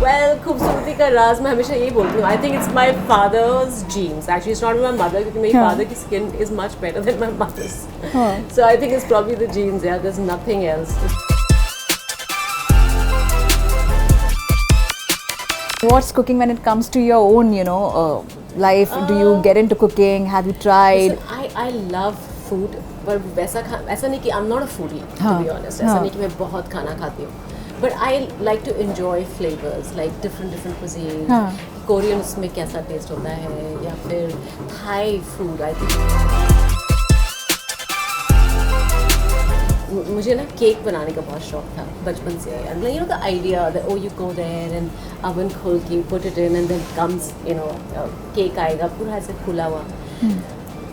Well, खूबसूरती का राज मैं हमेशा यही बोलती हूँ. I think it's my father's genes. Actually, it's not my mother क्योंकि मेरी father की skin is much better than my mother's. So I think it's probably the genes. Yeah, there's nothing else. What's cooking when it comes to your own, life? Do you get into cooking? Have you tried? Listen, I love food. पर वैसा नहीं कि I'm not a foodie, to be honest. ऐसा नहीं कि मैं बहुत खाना खाती हूँ. But I like to enjoy flavors, like different cuisines. Korean उसमें कैसा taste होता है या फिर Thai food. I think मुझे ना केक बनाने का बहुत शौक था बचपन से. And you know the idea that you go there and oven खोल के put it in and then comes cake आएगा पूरा ऐसे खुला हुआ.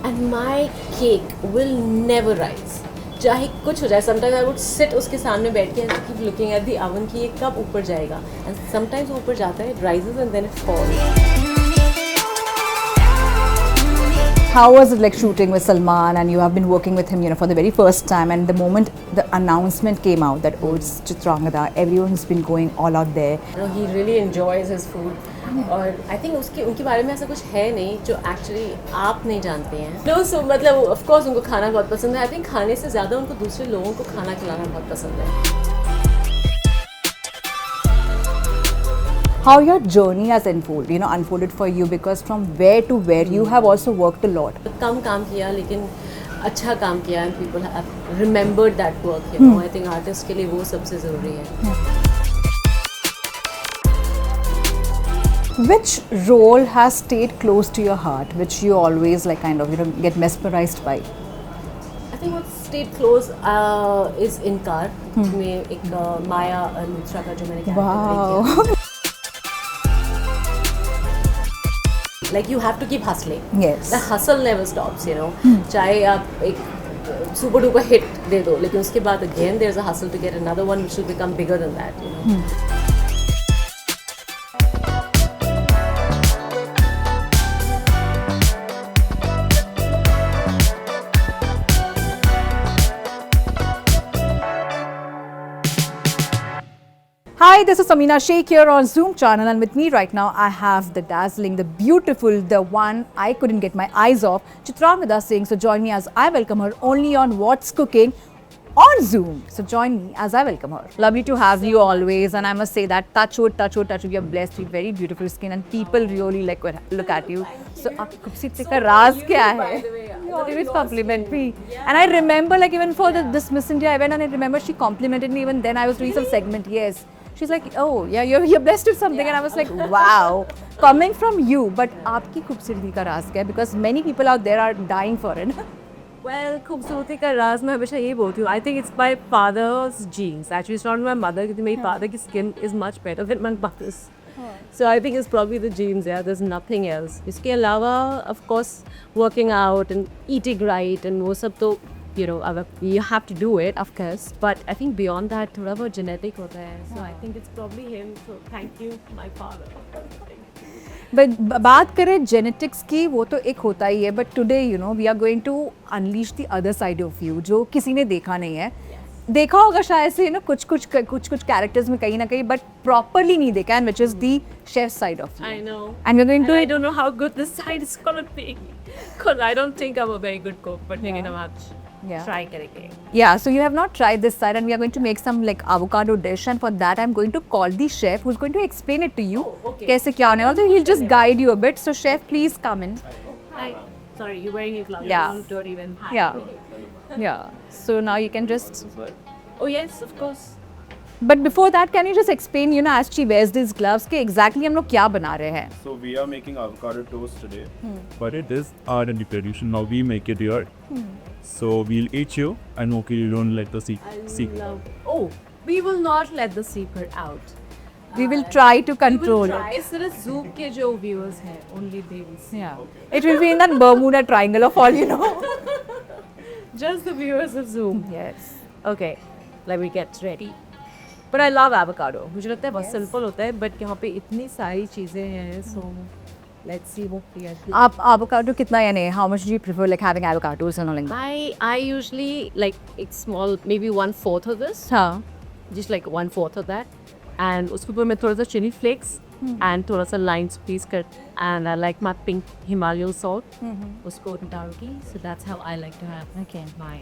And my cake will never rise. चाहे कुछ हो जाए. Sometimes I would sit उसके सामने बैठ के and keep looking at the oven कि ये कब ऊपर जाएगा. And sometimes ऊपर जाता है, it rises and then it falls. How was it like shooting with Salman, and you have been working with him, for the very first time, and the moment the announcement came out that it's Chitrangada, everyone's been going all out there. He really enjoys his food. और I think उनके बारे में ऐसा कुछ है नहीं जो actually आप नहीं जानते हैं. No, so मतलब of course उनको खाना बहुत पसंद है. I think खाने से ज़्यादा उनको दूसरे लोगों को खाना खिलाना बहुत पसंद है. How your journey has unfolded for you, because from where to where you have also worked a lot. कम काम किया लेकिन अच्छा काम किया and people have remembered that work. I think artist के लिए वो सबसे ज़रूरी है. Which role has stayed close to your heart, which you always get mesmerized by? I think what stayed close is Inkar. में एक माया लूथरा का जो मैंने character play किया. Like you have to keep hustling. Yes. The hustle never stops. चाहे आप एक super duper hit दे दो, लेकिन उसके बाद again there's a hustle to get another one which will become bigger than that. Hi, this is Samina Sheikh here on Zoom channel, and with me right now I have the dazzling, the beautiful, the one I couldn't get my eyes off, Chitrangada Singh. So join me as I welcome her only on What's Cooking on Zoom. So join me as I welcome her. Lovely to have you always, and I must say that touch wood, you're blessed with very beautiful skin and people really look at you. So आपकी खूबसूरती का राज क्या है? You always compliment me. And I remember even for this Miss India event, and I remember she complimented me even then I was doing some segment. Yes. She's like, oh yeah, you're blessed with something, and I was like, wow, coming from you. But आपकी खूबसूरती का राज क्या है? Because many people out there are dying for it. Well, खूबसूरती का राज मैं हमेशा यही बोलती हूँ. I think it's my father's genes. Actually, it's not my mother क्योंकि मेरी father की skin is much better than my mother's. So I think it's probably the genes. Yeah, there's nothing else. इसके अलावा, of course, working out and eating right and वो सब तो you have to do it, of course. But I think beyond that, थोड़ा बहुत genetic होता है. So I think it's probably him. So thank you, my father. But बात करें genetics की, वो तो एक होता ही है. But today, we are going to unleash the other side of you, जो किसी ने देखा नहीं है. देखा होगा शायद से कुछ characters में कहीं ना कहीं, but properly नहीं देखा, and which is the chef side of you. I know. And we're going to. I don't know how good this side is gonna be, because I don't think I'm a very good cook. But we're gonna have to try करेंगे. Yeah, so you have not tried this side, and we are going to make some avocado dish, and for that I'm going to call the chef who's going to explain it to you. Oh, okay. कैसे क्या होने वाला है. He'll just guide you a bit. So chef, please come in. Hi. Sorry, you're wearing your gloves. Yeah. Don't even. Yeah. So now you can just. Oh yes, of course. But before that, can you just explain, as she wears these gloves, कि exactly हम लोग क्या बना रहे हैं? So we are making avocado toast today, but it is our tradition. Now we make it here. So we'll eat you, and okay, you don't let the secret. Oh, we will not let the secret out. We will try to control We will try. it. सिर्फ Zoom के जो viewers हैं, only they will see. Yeah. It will be in that Bermuda Triangle of all, Just the viewers of Zoom. Yes. Okay, let me get ready. But I love avocado. मुझे लगता है बहुत simple होता है, but यहाँ पे इतनी सारी चीज़ें हैं, so let's see what we are. आप avocado कितना how much do you prefer having avocados and all like that? I usually like it's small, maybe 1/4 of this. हाँ. Just like 1/4 of that. and उसके ऊपर मैं थोड़ा सा chili flakes and थोड़ा सा lime squeeze कर, and I like my pink Himalayan salt. उसको डालूंगी. So that's how I like to have Okay. my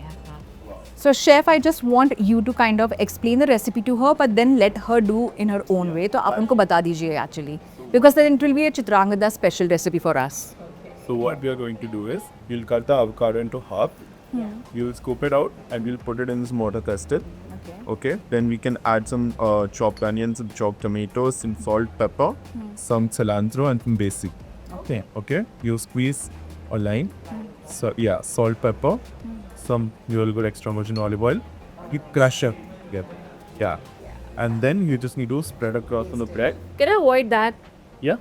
So chef, I just want you to kind of explain the recipe to her, but then let her do in her own way. तो आप उनको बता दीजिए actually, because then it will be a Chitrangada special recipe for us. So what we are going to do is, you'll cut the avocado into half, you'll scoop it out, and we'll put it in this mortar pestle. Okay. Then we can add some chopped onions, some chopped tomatoes, some salt, pepper, some cilantro, and some basil. Okay. You squeeze a lime. So yeah, salt, pepper, some real good extra virgin olive oil. You crush it. Yeah. And then you just need to spread across on the bread. Can I avoid that? Yeah.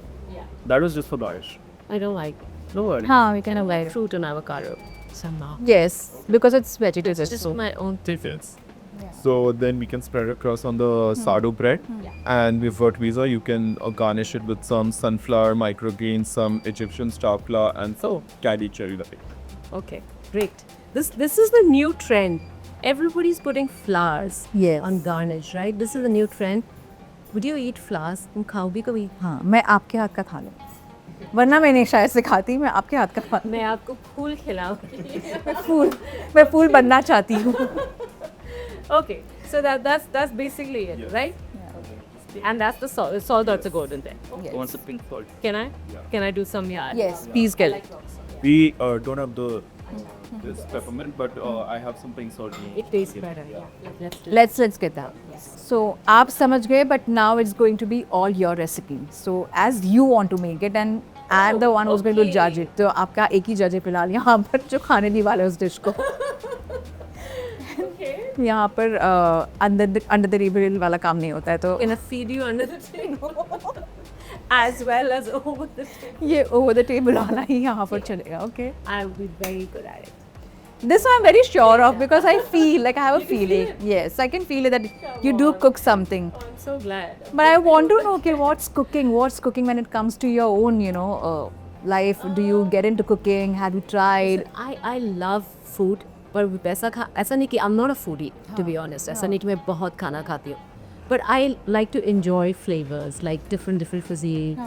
That was just for garnish. I don't like No worries. हाँ, we can avoid. fruit and avocado somehow. Yes, because it's vegetarian. Just So my own. Yes. So then we can spread it across on the sourdough bread, and with Vertwiza you can garnish it with some sunflower microgreens, some Egyptian star flour, and some candy cherry light. Okay, great. This is the new trend. Everybody's putting flowers Yes. on garnish, right? This is the new trend. Would you eat flowers? तुम खाओगी कभी? हाँ, मैं आपके हाथ का खा लूँ, वरना मैं नहीं शायद से खाती. मैं आपके हाथ का खा लूँ. मैं आपको फूल खिलाऊंगी. मैं फूल बनना चाहती हूँ. Okay, so that's basically it, right? And that's the salt. Salt also goes in there. Wants a pink salt. Can I? Can I do some? Yeah. Yes, please get it. We don't have this peppermint, but I have some pink salt. It tastes better. Yeah. Let's get that. So आप समझ गए, but now it's going to be all your recipe. So as you want to make it, and I'm the one who's going to judge it. तो आपका एक ही जज है फिलहाल यहाँ पर जो खाने नहीं वाला है उस डिश को. यहाँ पर अंडर द टेबल वाला काम नहीं होता है, तो Can I feed you under the table? As well as over the table. ये ओवर द टेबल वाला ही यहाँ पर चलेगा. Okay. I will be very good at it. This I'm very sure of, because I feel like I have a feeling. Yes, I can feel it that you do cook something. Oh, I'm so glad. But I want to know, okay, what's cooking? What's cooking when it comes to your own, life? Do you get into cooking? Have you tried? I love food, पर ऐसा नहीं कि I'm not a foodie, to be honest. ऐसा नहीं कि मैं बहुत खाना खाती हूँ. But I like to enjoy flavors, like different cuisine.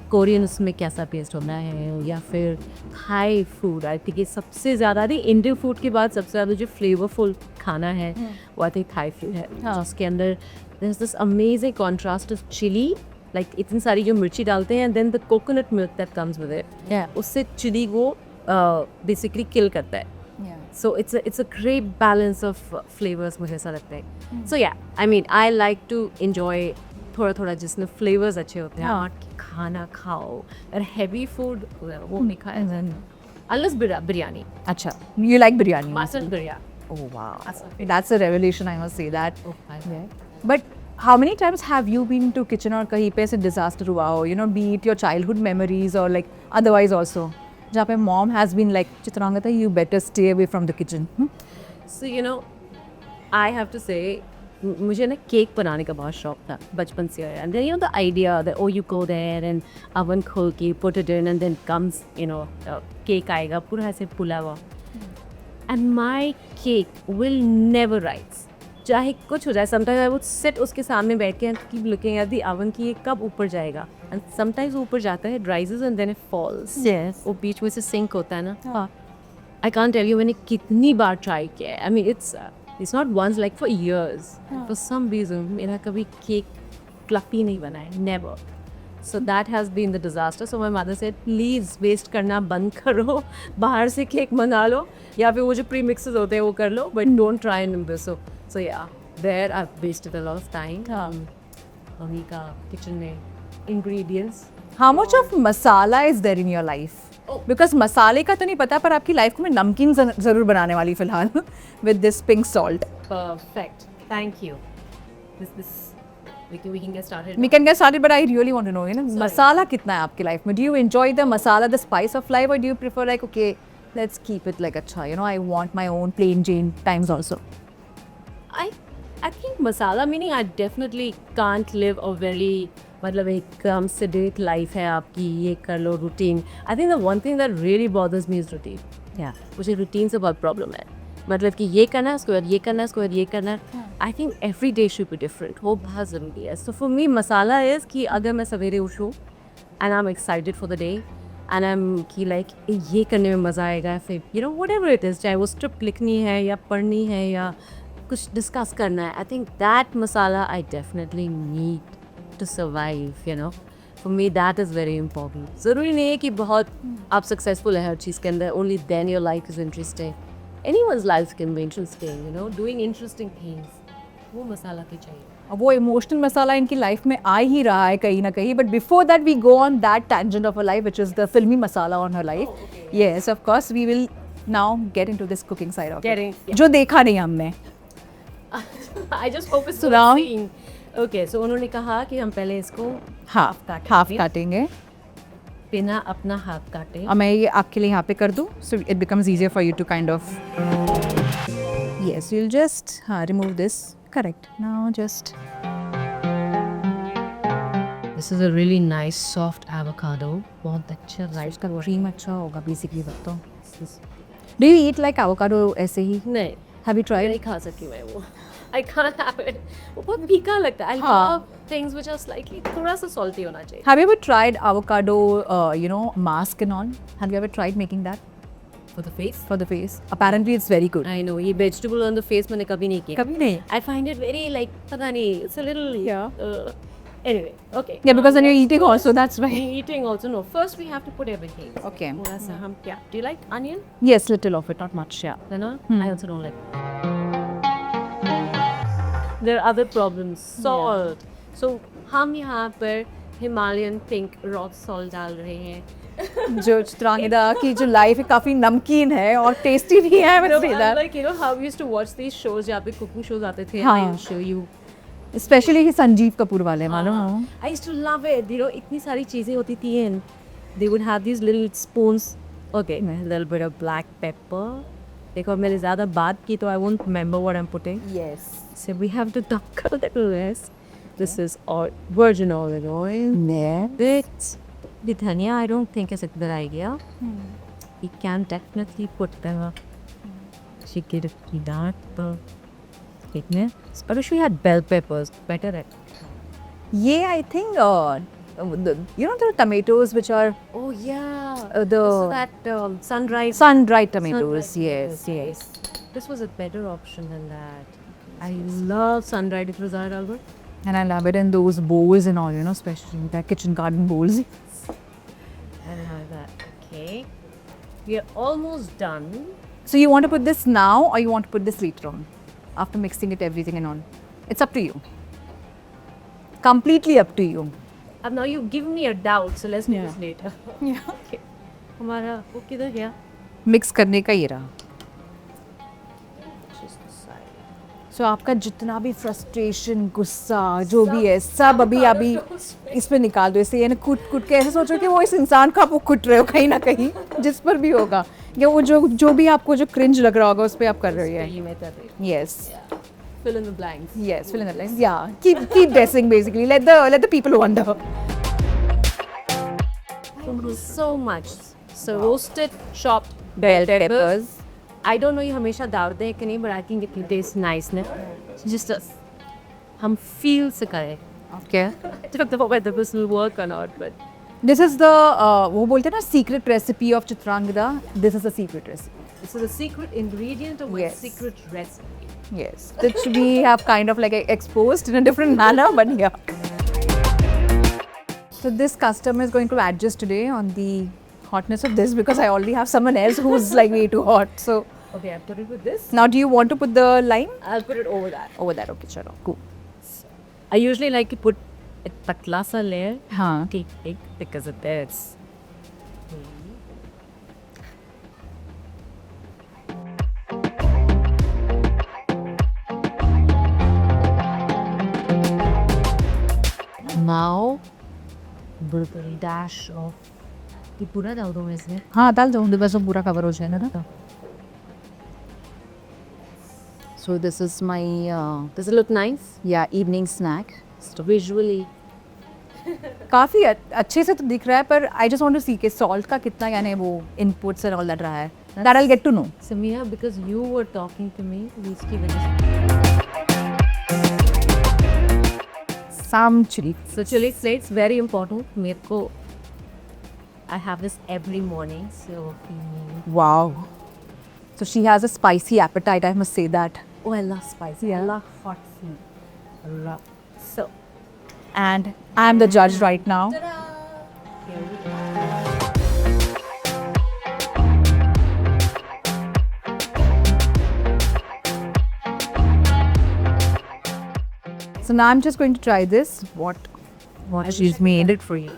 Korean उसमें कैसा टेस्ट होना है, या फिर थाई फूड. आई थिंक ये सबसे ज़्यादा नहीं, इंडियन फूड के बाद सबसे ज़्यादा जो फ्लेवरफुल खाना है वो आई थिंक थाई फूड है, जिसके अंदर there is this amazing contrast of chilli, like इतनी सारी जो मिर्ची डालते हैं, and then the coconut milk that comes with it, उससे चिली को बेसिकली किल करता है. So it's a great balance of flavors, मुझे ऐसा लगता है. So yeah, I mean I like to enjoy थोड़ा जिसमें फ्लेवर्स अच्छे होते हैं. हाँ, खाना खाओ, और हैवी फूड वो नहीं खाया. Unless biryani. Acha, you like biryani? Mutton biryani. Oh wow, that's a revelation, I must say that. Oh, Yeah. But how many times have you been to kitchen और कहीं पे ऐसे disaster हुआ हो? Be it your childhood memories or like otherwise also, जहाँ पे mom has been like, Chitrangada, you better stay away from the kitchen. So I have to say, मुझे ना केक बनाने का बहुत शौक था बचपन से. And then the idea that you go there and oven खोल के put it in, and then comes cake आएगा पूरा ऐसे फुला हुआ. And my cake will never rise, चाहे कुछ हो जाए. समटाइम्स आई वुड सिट उसके सामने बैठ के and keep looking at the oven कि ये कब ऊपर जाएगा. एंड समटाइम्स ऊपर जाता है, it rises and then it falls. Yes. वो बीच में से सिंक होता है ना. आई कांट टेल यू मैंने कितनी बार ट्राई किया है. I mean it's not once, like for years. For some reason मेरा कभी केक fluffy नहीं बना है, never. So that has been the disaster. So my mother said, please waste करना बंद करो, बाहर से केक मंगा लो, या फिर वो जो pre-mixes होते हैं वो कर लो, but don't try and this. So yeah, there I've wasted a lot of time. Mummy का kitchen में ingredients. How much of masala is there in your life? Because मसाले का तो नहीं पता, पर आपकी लाइफ को मैं नमकीन ज़रूर बनाने वाली फिलहाल with this pink salt. Perfect. Thank you. This we can get started. We can get started, but I really want to know, मसाला कितना है आपकी लाइफ में? Do you enjoy the masala, the spice of life, or do you prefer like, okay, let's keep it like अच्छा, I want my own plain Jane times also. I think masala, meaning I definitely can't live a very मतलब एकदम sedate life है आपकी, ये कर लो routine. I think the one thing that really bothers me is routine. Yeah. मुझे routine से बहुत problem है. मतलब कि ये करना है, उसके बाद ये करना है, उसके बाद ये करना है. I think every day should be different. वो बहुत ज़रूरी है. So for me masala is कि अगर मैं सवेरे उठूँ and I am excited for the day and I am कि लाइक ये करने में मज़ा आएगा, फिर you know what ever it is, चाहे वो स्क्रिप्ट लिखनी है या पढ़नी है या कुछ डिस्कस करना है. I think that masala I definitely need to survive, you know. For me that is very important. ज़रूरी नहीं है कि बहुत आप सक्सेसफुल है हर चीज़ के अंदर, only then your life is interesting. Anyone's life can be interesting, you know, doing interesting things. वो मसाला तो चाहिए. अब वो इमोशनल मसाला इनकी लाइफ में आ ही रहा है कहीं ना कहीं, but before that we go on that tangent of a life which is the filmi masala on her life. Yes of course we will now get into this cooking side of Getting- it, जो देखा नहीं हमने. I just hope it's Surround- scene. Okay, so उन्होंने कहा कि हम पहले इसको हाफ काटेंगे. बिना अपना हाथ काटे. अब मैं ये आपके लिए यहाँ पे कर दूँ, so it becomes easier for you to kind of. Yes you'll just remove this. Correct. Now just This is a really nice soft avocado. बहुत अच्छा राइस इसका क्रीम अच्छा होगा बेसिकली. बात तो do you eat like avocado ऐसे ही? नहीं, have you tried? नहीं खा सकती मैं वो. I can't have it. वो बहुत फीका लगता है. I हाँ. love things which are slightly थोड़ा सा salty होना चाहिए. Have you ever tried avocado, mask and all? Have you ever tried making that For the face. for the face? Apparently, it's very good. I know, ये vegetable on the face मैंने कभी नहीं किया. कभी नहीं. I find it very like पता नहीं, it's a little anyway, okay. Yeah, because when you're eating also, that's why. Eating also no. First we have to put everything. Okay. थोड़ा सा हम क्या? Do you like onion? Yes, little of it, not much. Yeah. You know? I also don't like. There are other problems. Salt. So हम यहाँ पर Himalayan pink rock salt डाल रहे हैं. जो चित्रांगदा की जो लाइफ है काफी नमकीन है और टेस्टी भी है. I No, would say I'm that. like, you know how we used to watch these shows जहाँ पे cooking shows आते थे. हाँ. I will show you. Especially ही संजीव कपूर वाले मालूम हो? I used to love it. You know, इतनी सारी चीजें होती थी and they would have these little spoons. Okay, a little bit of black pepper. देखो मैंने ज़्यादा बात की तो I won't remember what I'm putting. Yes. So we have to duck a little less. This is virgin olive oil. Yeah. Bit. The dhania I don't think is a good idea. We can definitely put the chicken that, but if we had bell peppers, better at. ये I think the tomatoes which are Oh yeah. the This is that sun-dried. sun-dried tomatoes. Sun-dried Yes, tomatoes. yes. This was a better option than that. I love sun-dried. It was that Albert. And I love it in those bowls and all, especially the kitchen garden bowls. I have that. Okay. We are almost done. So you want to put this now or you want to put this later on? After mixing it everything and all? It's up to you. Completely up to you. Now you give me a doubt, so let's do Yeah. this later. Yeah. Okay. हमारा वो किधर गया? Mix करने का ये रहा. Just the side. So आपका जितना भी frustration, गुस्सा जो भी है सब अभी इस पे निकाल दो. ऐसे कूट के ऐसे सोचो कि वो इस इंसान को आप वो कुट रहे हो कहीं ना कहीं जिस पर भी होगा, या वो जो भी आपको जो cringe लग रहा होगा उस पे आप कर रहे हो. ये मैं कर रही हूँ. Yes. Fill in the blanks. Yes, fill in the blanks. Yeah, keep guessing basically. Let the people wonder. Thank you so much. So roasted chopped Bell peppers. I don't know ये हमेशा डालते हैं कि नहीं, but I think it tastes nice ना. Just हम feel से करें. Okay. Don't know whether this will work or not, but This is the वो बोलते हैं ना secret recipe of Chitrangada. This is the secret recipe. this is a secret ingredient of my Yes. secret recipe. Yes, which we have kind of like exposed in a different manner, but yeah. So this customer is going to adjust today on the hotness of this because I already have someone else who's like way too hot. So Okay, I put it with this. now, do you want to put the lime I'll put it over that. over there? Okay, chalo, cool. I usually like to put a patla sa layer. हाँ. Take because of this. Now, little dash of ये पूरा डाल दो मैं इसमें. हाँ डाल दो बस वो पूरा कवर हो जाए ना. So this is my. Does it look nice? Yeah, evening snack. So visually. काफ़ी अच्छे से तो दिख रहा है, पर आई जस्ट वांट टू सी के सॉल्ट का कितना यानी वो इनपुट्स एंड ऑल दैट रहा है. That I'll get to know. Samia, because you were talking to me, इसकी वजह से. Some chili. So chili flakes, very important. मेरे को, I have this every morning. So Wow. So she has a spicy appetite, I must say that. oh, I love spicy. Yeah. I love hot food. I love. So And I'm the judge right now. here we go. So now I'm just going to try this. What she's made it for you.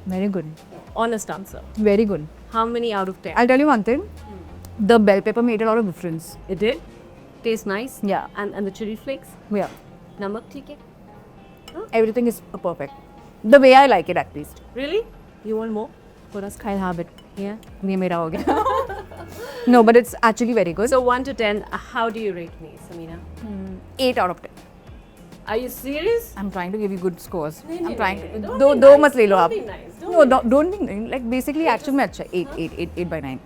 Very good. Honest answer. Very good. How many out of 10? I'll tell you one thing. The bell pepper made a lot of difference. It did. Tastes nice. Yeah. And the chili flakes. Yeah. Namak ठीक है. Everything is perfect. The way I like it, at least. Really? You want more? For us, I'll have it. yeah. ये मेरा हो गया. No, but it's actually very good. So 1 to 10, how do you rate me, Samina? 8 out of 10. Are you serious? I'm trying to give you good scores. नहीं, I'm नहीं, trying. नहीं, don't दो be दो nice, मत ले लो don't आप. be nice, don't No, be don't be like basically actually में अच्छा 8 by 9.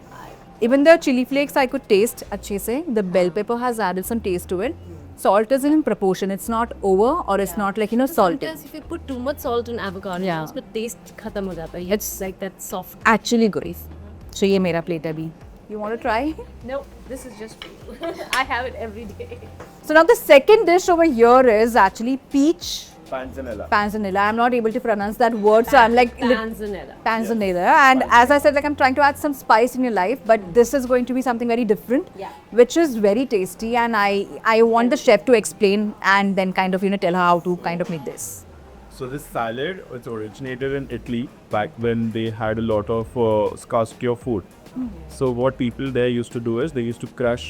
Even the chili flakes I could taste अच्छे से. The bell pepper has added some taste to it. Salt is in proportion. It's not over or it's not like salty. Sometimes if you put too much salt in avocado, Yeah. उसमें taste खत्म हो जाता है. It's like that soft. Actually good. So ये मेरा plate है अभी. You want to try? No, this is just for you. I have it every day. So now the second dish over here is actually peach Panzanella. panzanella. I'm not able to pronounce that word, so I'm like Panzanella. panzanella. And as I said, like I'm trying to add some spice in your life, but this is going to be something very different, Yeah. which is very tasty. And I want the chef to explain and then kind of tell her how to kind of make this. So this salad, it's originated in Italy back when they had a lot of scarcity of food. So what people there used to do is they used to crush,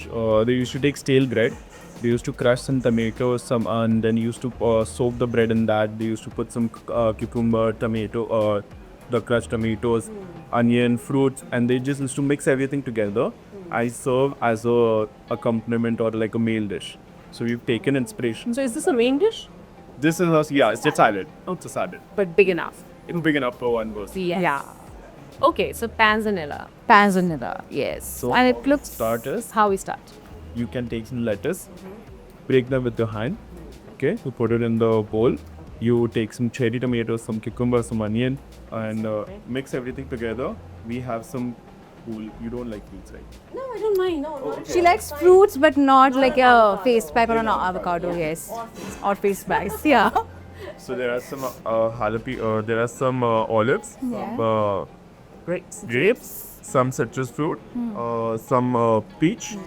they used to take stale bread, they used to crush some tomatoes, and then used to soak the bread in that. They used to put some cucumber, tomato, the crushed tomatoes, onion, fruits, and they just used to mix everything together. I serve as a accompaniment or like a meal dish. So we've taken inspiration. So is this a main dish? This is it's a salad. It's a salad. But big enough. It's big enough for one person. Yes. Yeah. Okay, so panzanella. Panzanella, yes. So and it looks starters. How we start? You can take some lettuce, break them with your hand. Okay, you put it in the bowl. You take some cherry tomatoes, some cucumber, some onion, and mix everything together. We have some cool. You don't like fruits, right? No, I don't mind. No, no. she likes fruits, but not like a face pack or an avocado. Yes, or face bags. Yeah. So there are some jalapeno. There are some olives, grapes, some citrus fruit, some peach.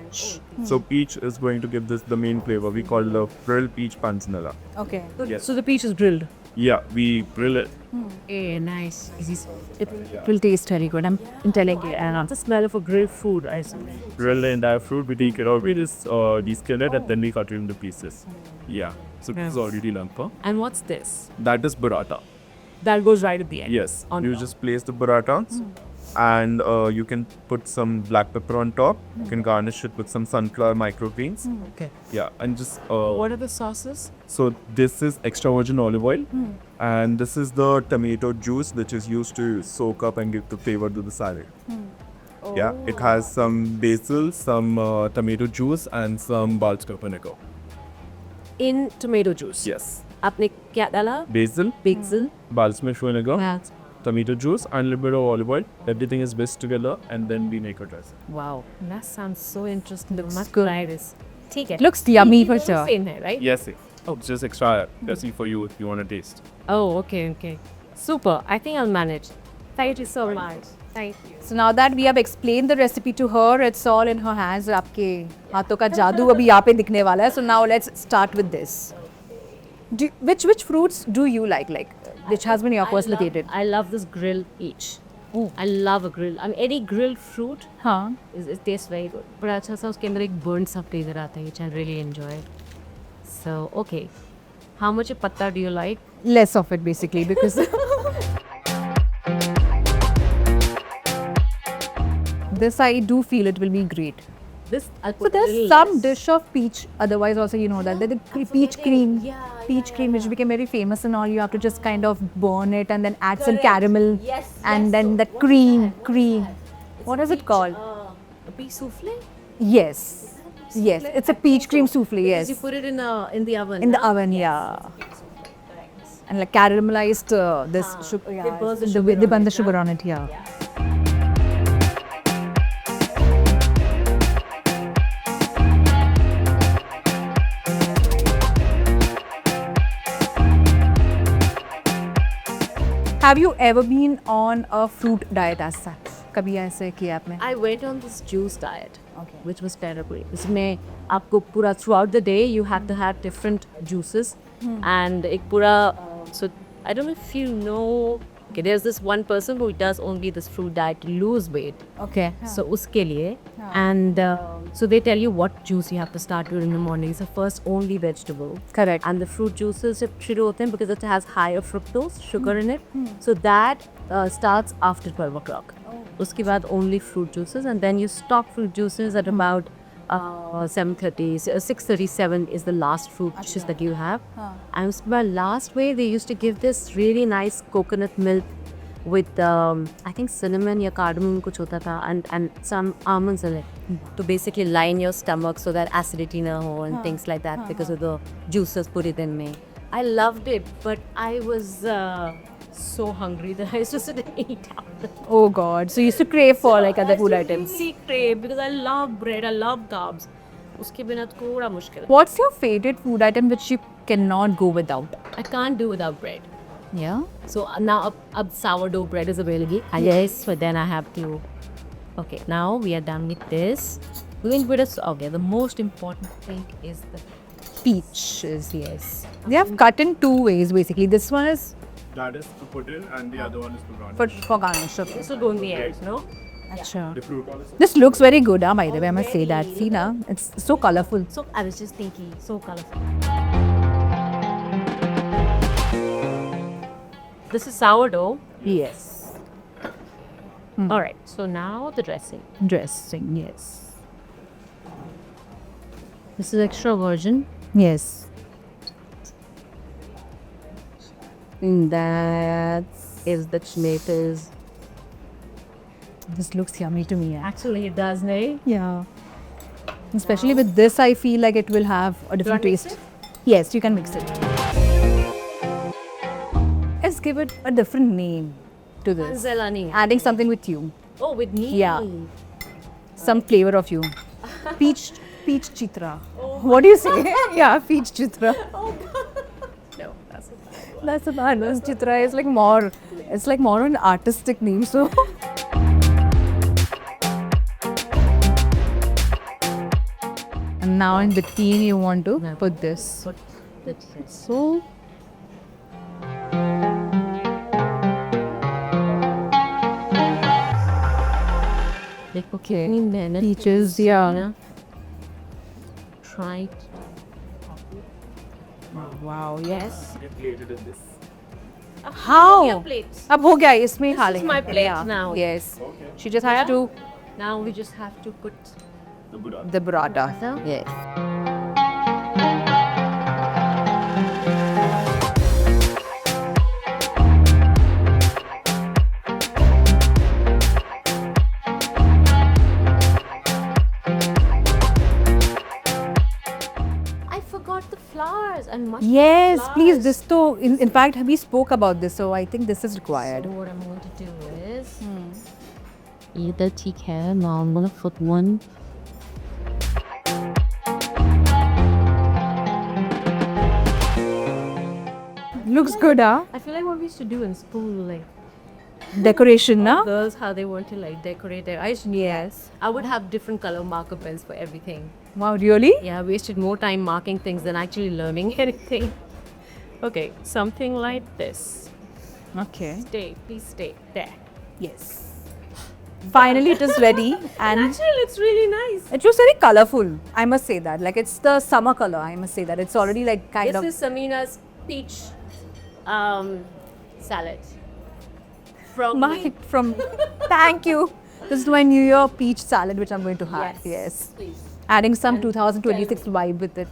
So peach is going to give this the main flavor. We call it the grilled peach panzanella. Okay. Yes. So the peach is grilled. Yeah, we grill it. Eh, nice. It will taste very good. I'm telling you. It's the smell of a grilled food, I suppose. Grill the entire fruit. We take it out. We just deskin it and then we cut it into pieces. Yeah. So this is already done for. And what's this? That is burrata. That goes right at the end. Yes. On You top. just place the burratas and you can put some black pepper on top. You can garnish it with some sunflower microgreens. Okay. Yeah. And just What are the sauces? so this is extra virgin olive oil and this is the tomato juice which is used to soak up and give the flavor to the salad. Yeah. It has some basil, some tomato juice and some balsamic vinegar. In tomato juice. Yes. आपने क्या डाला? Basil, Basil. balsamic vinegar, That's tomato juice, and a little bit of olive oil. Everything is whisked together, and then we make a dressing. wow. That sounds so interesting. The must try this. ठीक है. Looks yummy for sure. Same है, right? Yes, it's just extra dressing for you if you want to taste. Oh, okay, okay. Super. I think I'll manage. Thank you so much. Thank you. So now that we have explained the recipe to her, it's all in her hands. आपके हाथों का जादू अभी यहाँ पे दिखने वाला है. So now let's start with this. Which fruits do you like? Like which has been your personal favorite? I love this grill peach. I love a grill. I mean, any grilled fruit हाँ. it tastes very good. बड़ा अच्छा सा उसके अंदर एक burnt सा flavor आता है, which I really enjoy. So, okay. How much patta do you like? Less of it basically because this I do feel it will be great. This I'll So put a there's little some less. dish of peach. Otherwise, also you know that the peach cream, peach cream, which yeah. became very famous and all. You have to just kind of burn it and then add some Correct. caramel, Yes, and yes. then So the what is cream, that? What is cream. that? It's What a is it peach, called? A peach souffle. Yes, yes, it's a peach cream souffle. Because Yes, you put it in the oven. in the huh? oven. Yes, Yeah. it's a peach souffle. Correct. And like caramelized this sugar. They Yeah, burn the they sugar they on burn it, the sugar huh? on it. Yeah. Have you ever been on a fruit diet as such? कभी ऐसे किया आपने? I went on this juice diet, Okay. which was terrible. इसमें आपको पूरा throughout the day you have to have different juices, and एक पूरा so I don't know if you know. Okay, there's this one person who does only this fruit diet to lose weight. Okay. So उसके लिए, and so they tell you what juice you have to start during the morning. So first only vegetable. Correct. And the fruit juices जब शुरू होते हैं because it has higher fructose sugar in it. So that starts after 12 o'clock. उसके बाद only fruit juices, and then you stop fruit juices at about 7:30, 6:37 is the last fruit juices that you have. And उसके बाद last way they used to give this really nice coconut milk with I think cinnamon या cardamom कुछ होता था, and some almonds in it to basically line your stomach so that acidity ना हो and things like that because of the juices put it in me. I loved it, but I was so hungry that I used to sit and eat out. Oh God. So you used to crave for like other food items. Really crave because I love bread, I love carbs. उसके बिना थोड़ा मुश्किल है. What's your favorite food item which you cannot go without? I can't do without bread. Yeah. So now up sourdough bread is available. Yes, but then I have to. Okay, now we are done with this. We're going to put us. Okay, the most important thing is the Peaches. Yes. They have cut in two ways basically. This one is That is to put in, and the other one is to garnish. for garnish. Okay. this will go in the end, no? Acha. The fruit one is This looks very good, by the way. I must say that. See na, it's so colorful. So I was just thinking, so colorful. This is sourdough. Yes. All right. So now the dressing. Dressing. Yes. This is extra virgin. Yes. And that is the tomatoes. This looks yummy to me. Actually, it does, nay. Yeah. Especially with this, I feel like it will have a different mix taste. Yes, you can mix it. Let's give it a different name to this. Anzelani. Adding something with you. Oh, with me. Yeah. Some flavor of you. Peach chitra. What do you say? Yeah, peach chitra. No, that's That's a bad one. Chitra is like more. It's like more an artistic name. So. And now in between, you want to put this. what that is. So. Like, Okay. कितनी मेहनत Peaches, की yeah. ना. Try. Wow. Yes. get plated in this. How? Your plates. अब हो गया इसमें खा This is लेंगे. my plate Yeah. now. Yes. Okay. She just has to Now we just have to put. The burrata. the burrata. So? Yes. I forgot the flowers and much. Yes, please. flowers. This though. In fact, we spoke about this, so I think this is required. So what I'm going to do is either TK. Now I'm gonna put one. Looks good, huh? I feel like what we used to do in school, like Decoration, na? girls, how they want to like decorate their. I used to, yes. I would have different color marker pens for everything. Wow, really? Yeah, I wasted more time marking things than actually learning anything. Okay, something like this. Okay. Stay, please stay there. Yes. Finally, it is ready, and Actually, it looks really nice. it looks very colorful. I must say that. Like it's the summer color. I must say that it's already like kind This of. is Samina's peach salad. From me. Thank you. This is my New Year peach salad, which I'm going to have. Yes. Please. Adding some 2026 vibe with it.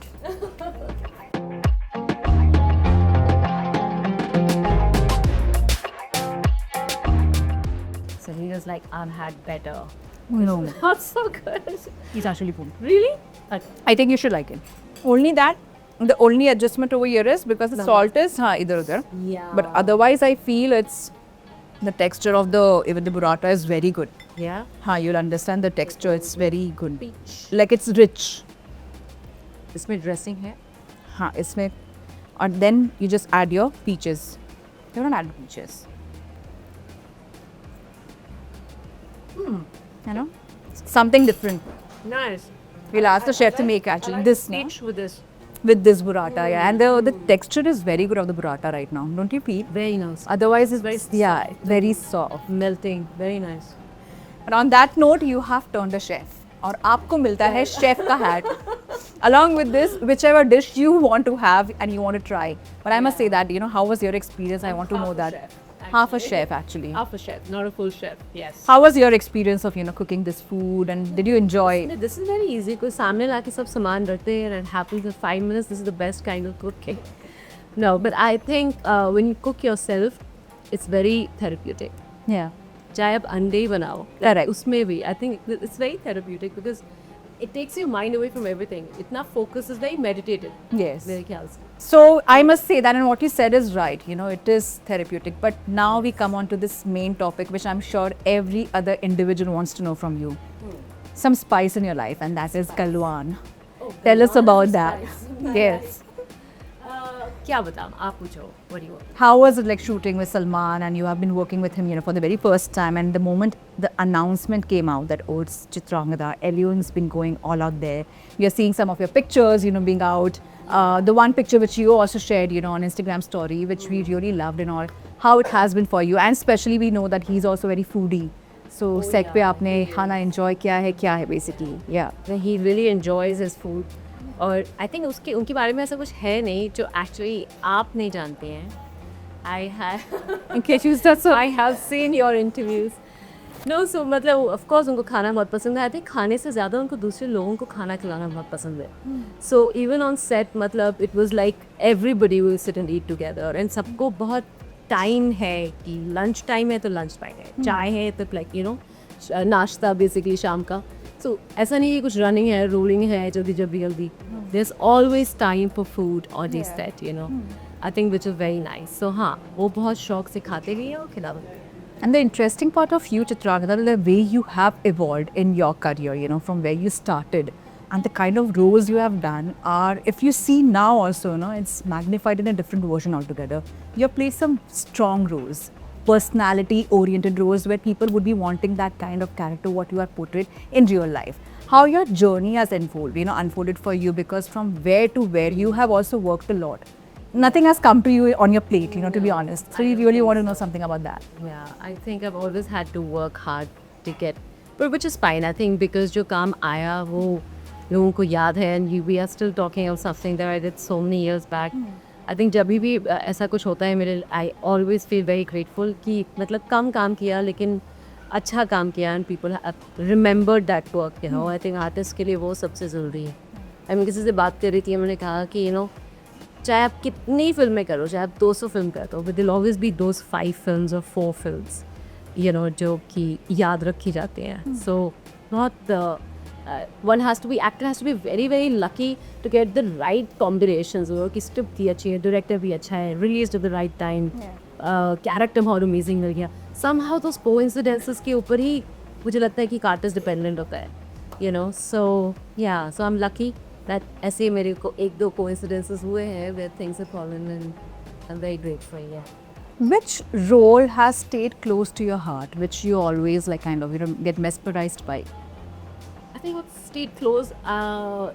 So he was like, I've had better. No, Not so good. he's actually good. Really? Okay. I think you should like it. Only that, the only adjustment over here is because the salt is either there. Yeah. But otherwise, I feel it's the texture of even the burrata is very good. Yeah. You'll understand the texture. It's very good. Peach. Like it's rich. इसमें dressing है. इसमें, and then you just add your peaches. You don't add peaches. You know, something different. Nice. We'll ask the chef to make actually this now. Peach with this. With this burrata, yeah, and the texture is very good of the burrata right now. Don't you feel? Very nice. Otherwise, it's very soft. Melting. Very nice. And on that note, you have turned a chef. और आपको मिलता है chef का hat. Along with this, whichever dish you want to have and you want to try. But I must say that, how was your experience? I want to know that. Half a chef, actually. Half a chef, not a full chef. Yes. How was your experience of, cooking this food, and did you enjoy? This is very easy because सामने लाके सब सामान रखते हैं and happens in 5 minutes. This is the best kind of cooking. No, but I think when you cook yourself, it's very therapeutic. Yeah. चाहे आप अंडे ही बनाओ, Correct. उसमें भी I think it's very therapeutic because it takes your mind away from everything. इतना focus is very meditative. Yes. मेरे ख्याल से. So I must say that, and what you said is right. It is therapeutic. But now we come on to this main topic, which I'm sure every other individual wants to know from you. Some spice in your life, and that is kalwan. Tell us about that. Yes. क्या बताऊँ? आप पूछो. What do you want? How was it like shooting with Salman, and you have been working with him, for the very first time, and the moment the announcement came out that, oh, it's Chitrangada, Ellio's been going all out there. We are seeing some of your pictures, being out. The one picture which you also shared, on Instagram story, which we really loved and all. How it has been for you, and especially we know that he's also very foodie. So set पे आपने खाना enjoy क्या है basically. Yeah. He really enjoys his food. और I think उनके बारे में ऐसा कुछ है नहीं जो एक्चुअली आप नहीं जानते हैं. I have in case you said so, I have seen your interviews. No, so मतलब of course उनको खाना बहुत पसंद है. आई थिंक खाने से ज़्यादा उनको दूसरे लोगों को खाना खिलाना बहुत पसंद है. So even on set मतलब it was like everybody will sit and eat together and सबको बहुत टाइम है कि लंच टाइम है तो लंच टाइम है, चाय है तो लाइक नाश्ता बेसिकली शाम का. So ऐसा नहीं है कुछ रनिंग है, रोलिंग है जल्दी. There's always time for food on this set, I think which is very nice. So हाँ, वो बहुत शौक से खाते भी हैं और खिलाते भी हैं. And the interesting part of you, Chitrangada, the way you have evolved in your career, from where you started, and the kind of roles you have done are, if you see now also, it's magnified in a different version altogether. You have played some strong roles, personality-oriented roles where people would be wanting that kind of character, what you have portrayed in real life. How your journey has unfolded for you, because from where to where you have also worked a lot. Nothing has come to you on your plate, to be honest. So you really want to know something about that. Yeah, I think I've always had to work hard to get, but which is fine. I think because जो काम आया वो लोगों को याद है, and we are still talking of something that I did so many years back. I think जब भी ऐसा कुछ होता है मेरे, I always feel very grateful कि मतलब कम काम किया लेकिन अच्छा काम किया and people have remembered that work. I think artist के लिए वो सबसे ज़रूरी है. I mean किसी से बात कर रही थी, मैंने कहा कि चाहे आप कितनी फिल्में करो, चाहे आप 200 फिल्म कर दो, but there'll always be those 5 films or 4 films, जो कि याद रखी जाते हैं. So not the actor has to be very very lucky to get the right combinations. कि script भी अच्छी है, director भी अच्छा है, released at the right time, character बहुत amazing मिल गया. Somehow those coincidences के ऊपर ही मुझे लगता है कि artist dependent होता है. So yeah, so I'm lucky that ऐसे मेरे को 1-2 coincidences हुए हैं where things have fallen, and I'm very grateful. Yeah. Which role has stayed close to your heart, which you always get mesmerized by? I think what stayed close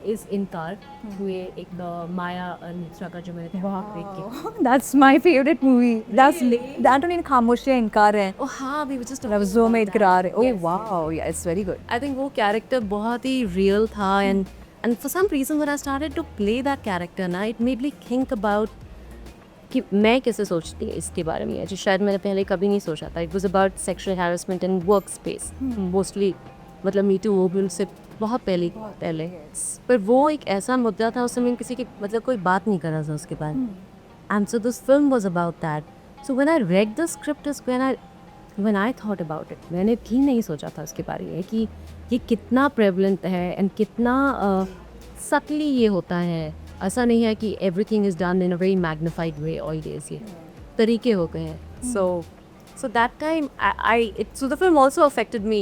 is Inkar, हुए एक माया नित्रा का जो मैंने देख के. That's my favorite movie. That one in खामोशी इनकार है. Oh हाँ, we were just लफ्ज़ों में इकरार है. Oh wow, yeah, it's very good. I think वो character बहुत ही real था, and for some reason when I started to play that character, it made me think about कि मैं कैसे सोचती इसके बारे में, जो शायद मैंने पहले कभी नहीं सोचा था. It was about sexual harassment in work space mostly. मतलब मी टू मूवमेंट से बहुत पहले पर वो एक ऐसा मुद्दा था उस समय किसी की मतलब कोई बात नहीं कर रहा था उसके बारे में. And so this film was about that. So when I read the script is when I thought about it, मैंने भी नहीं सोचा था उसके बारे में कि ये कितना प्रेवलेंट है एंड कितना सटली ये होता है. ऐसा नहीं है कि everything is done in a very magnified way. All days ये तरीके हो गए हैं. So that time, so the film also affected me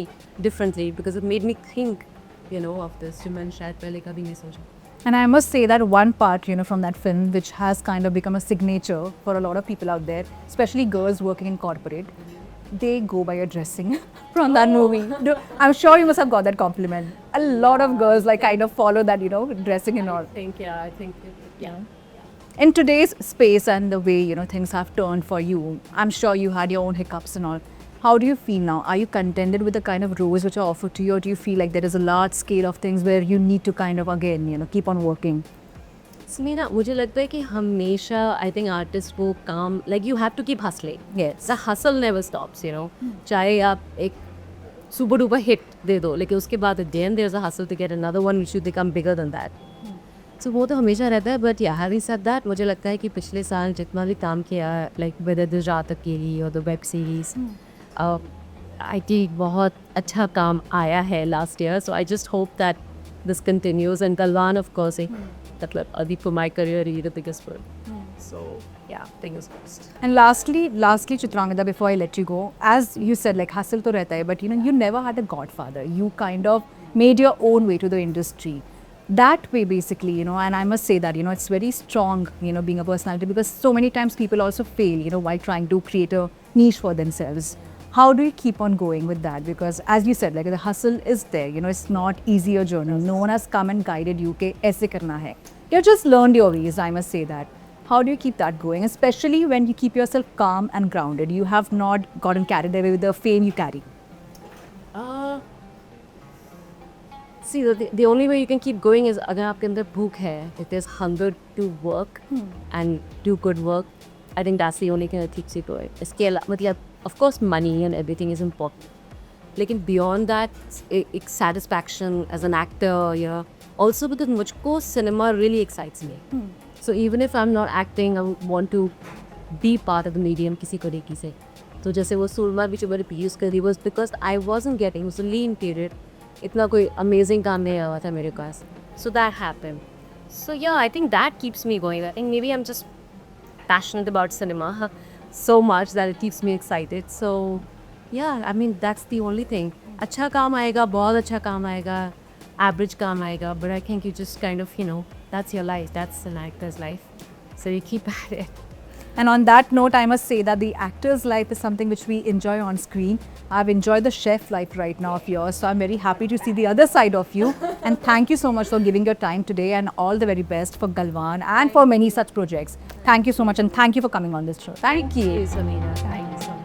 differently because it made me think, of this. जो मैंने शायद पहले कभी नहीं सोचा. And I must say that one part, from that film, which has kind of become a signature for a lot of people out there, especially girls working in corporate, they go by your dressing from that movie. I'm sure you must have got that compliment. A lot of girls kind of follow that, dressing and all. I think, yeah. In today's space and the way things have turned for you, I'm sure you had your own hiccups and all. How do you feel now? Are you contented with the kind of roles which are offered to you, or do you feel like there is a large scale of things where you need to kind of again keep on working? Samina, मुझे लगता है कि हमेशा I think artist को काम you have to keep hustling. Yes. The hustle never stops, चाहे आप एक सुपर डुपर हिट दे दो, लेकिन उसके बाद again there's a hustle to get another one which should become bigger than that. So वो तो हमेशा रहता है. बट या हैविंग सेड दैट, मुझे लगता है कि पिछले साल जितना भी काम किया लाइक वेदर द रात अकेली और the web series, I think बहुत अच्छा काम आया है last year. So I just hope that this continues. And Galwan of course मतलब अभी for my career he the biggest film. So yeah, fingers crossed. And lastly, Chitrangada, before I let you go, as you said, hustle to rehta hai, but you never had a godfather. You kind of made your own way to the industry. That way, basically, and I must say that, it's very strong, being a personality, because so many times people also fail, while trying to create a niche for themselves. How do you keep on going with that? Because as you said, the hustle is there, it's not easy a journey. No one has come and guided you, ke aise karna hai. You've just learned your ways, I must say that. How do you keep that going, especially when you keep yourself calm and grounded? You have not gotten carried away with the fame you carry. See, the only way you can keep going is अगर आपके अंदर भूख है, if there's hunger to work and do good work, I think that's the only thing that keeps you going. इसके अलावा मतलब of course money and everything is important, लेकिन beyond that एक satisfaction as an actor, also because मुझको cinema really excites me. So even if I'm not acting, I want to be part of the medium किसी तरीके से. तो जैसे वो सुरमा भी जो मैंने यूज़ करी was because I wasn't getting, it was a lean period. इतना कोई अमेजिंग काम नहीं हुआ था मेरे पास. So that happened. So yeah, I think that keeps me going. I think maybe I'm just passionate about cinema so much that it keeps me excited. So yeah, I mean that's the only thing. अच्छा काम आएगा, बहुत अच्छा काम आएगा, average काम आएगा, but I think you just kind of, that's your life, that's an actor's life. So you keep at it. And on that note, I must say that the actor's life is something which we enjoy on screen. I've enjoyed the chef life right now of yours, so I'm very happy to see the other side of you. And thank you so much for giving your time today, and all the very best for Galwan and for many such projects. Thank you so much, and thank you for coming on this show. Thank you. Thank you, Samina. Thank you so much.